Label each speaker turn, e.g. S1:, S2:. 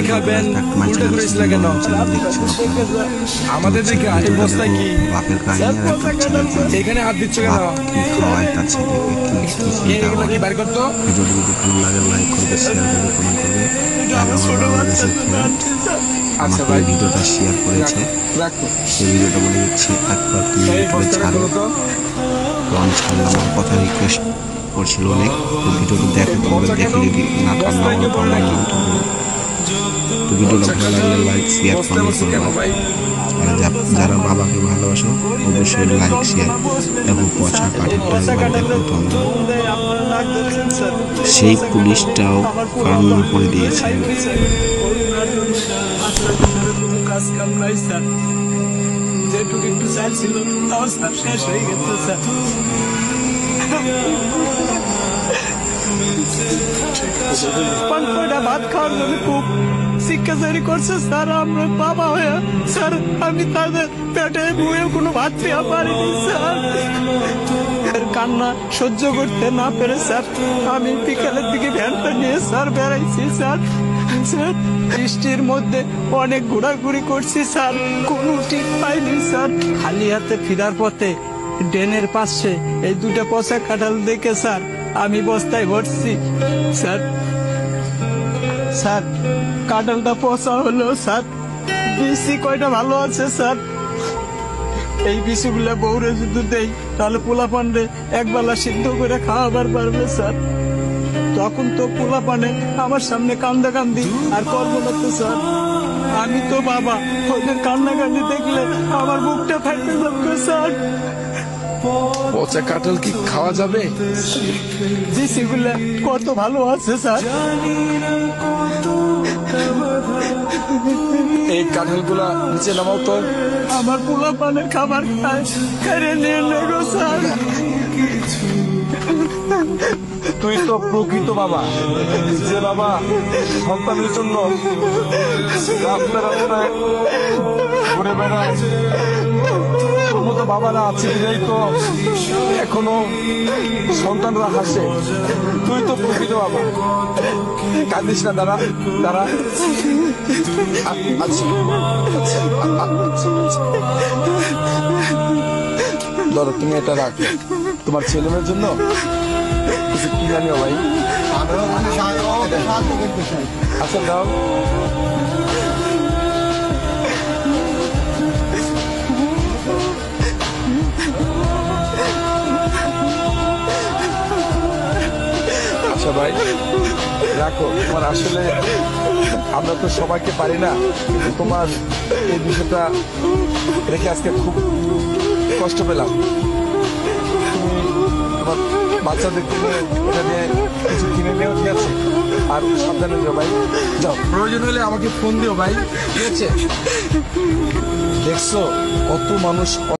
S1: খাবেন উল্টো করিস না কেন? আমাদের দিকে এই বস্তা কি এখানে হাত দিচ্ছ কেন? এগুলো কি বার করতো?
S2: ভিডিওটি যদি ভালো লাগে লাইক করবে, শেয়ার করবে, কমেন্ট করবে। আমার বাংলাদেশের ফ্রেন্ড আমাকে এই ভিডিওটা শেয়ার করেছে। এই ভিডিওটা বলে দিচ্ছি, একবার তুমি ইউটিউবে ছাড়ো। তো আমি ছাড়লাম, আমার কথা রিকোয়েস্ট করছিল অনেক। তো ভিডিওটি দেখো, তোমরা দেখে যদি না কান্না বলো তো আমার নাম তো বলো। তো ভিডিওটা ভালো লাগলে লাইক শেয়ার কমেন্ট করবে। আর যারা বাবাকে ভালোবাসো অবশ্যই লাইক শেয়ার। এবং পচা কাঠের ড্রাইভার দেখো তোমরা, সেই পুলিশটাও কান্না করে দিয়েছে।
S3: যেটুকু একটু চাল ছিল তাও স্যার শেষ হয়ে গেছে স্যার। পাঁচটা ভাত খাওয়ার জন্য খুব শিক্ষাচারী করছে স্যার। আমরা বাবা হয়ে স্যার আমি তাদের পেটে বয়ে কোনো ভাত পেয়ে পারিনি স্যার। কান্না সহ্য করতে না পেরে স্যার আমি বিকেলের দিকে ভ্যানটা নিয়ে স্যার বেড়াইছি স্যার। স্যার বৃষ্টির মধ্যে অনেক ঘোরাঘুরি করছি স্যার, কোনো ঠিক পাইনি স্যার। খালি হাতে ফেরার পথে ড্রেনের পাশে এই দুটো পচা কাঁঠাল দেখে স্যার আমি বস্তায় ভরছি স্যার। স্যার কাঁঠালটা পচা হলো স্যার, বিসি কয়টা ভালো আছে স্যার। এই বিসিগুলা বউরে যদি দেই তাহলে পোলা পান্ডে একবেলা সিদ্ধ করে খাওয়াবার পারবে স্যার। তখন তো পোলা পানে আমার সামনে কান্দি আর করবো না তো স্যার। আমি তো বাবা, ওদের কান্দি দেখলে আমার বুকটা ফাইতে যাবে স্যার।
S1: পচা কাঁঠাল কি খাওয়া যাবে?
S3: বিসিগুলা কত ভালো আছে স্যার।
S1: এই কাঁঠালগুলা নিচে নামাও তো।
S3: আমার পোলা পানের খাবার খায় কেড়ে নিয়ে নেগো স্যার।
S1: তুই তো প্রকৃত বাবা, যে বাবা সন্তানের জন্য রাস্তায় রাস্তায় ঘুরে বেড়ায়। তোর মতো বাবারা আছে বিধাই তো এখনো সন্তানরা হাসে। তুই তো প্রকৃত বাবা, কাঁদিস না। দাঁড়া দাঁড়া, ধরো তুমি এটা রাখো তোমার ছেলে মেয়ের জন্য কিছু কিনে আনিও ভাই। আচ্ছা দাও। আচ্ছা ভাই রাখো। তোমার আসলে আমরা তো সবাইকে পারি না, কিন্তু তোমার এই বিষয়টা রেখে আজকে খুব কষ্ট পেলাম। তুমি তোমার বাচ্চাদের এটা দিয়ে কিছু কিনে নিও, ঠিক আছে? আর সাবধানে যাও ভাই, যাও। প্রয়োজন হলে আমাকে ফোন দিও ভাই, ঠিক আছে? দেখছো কত মানুষ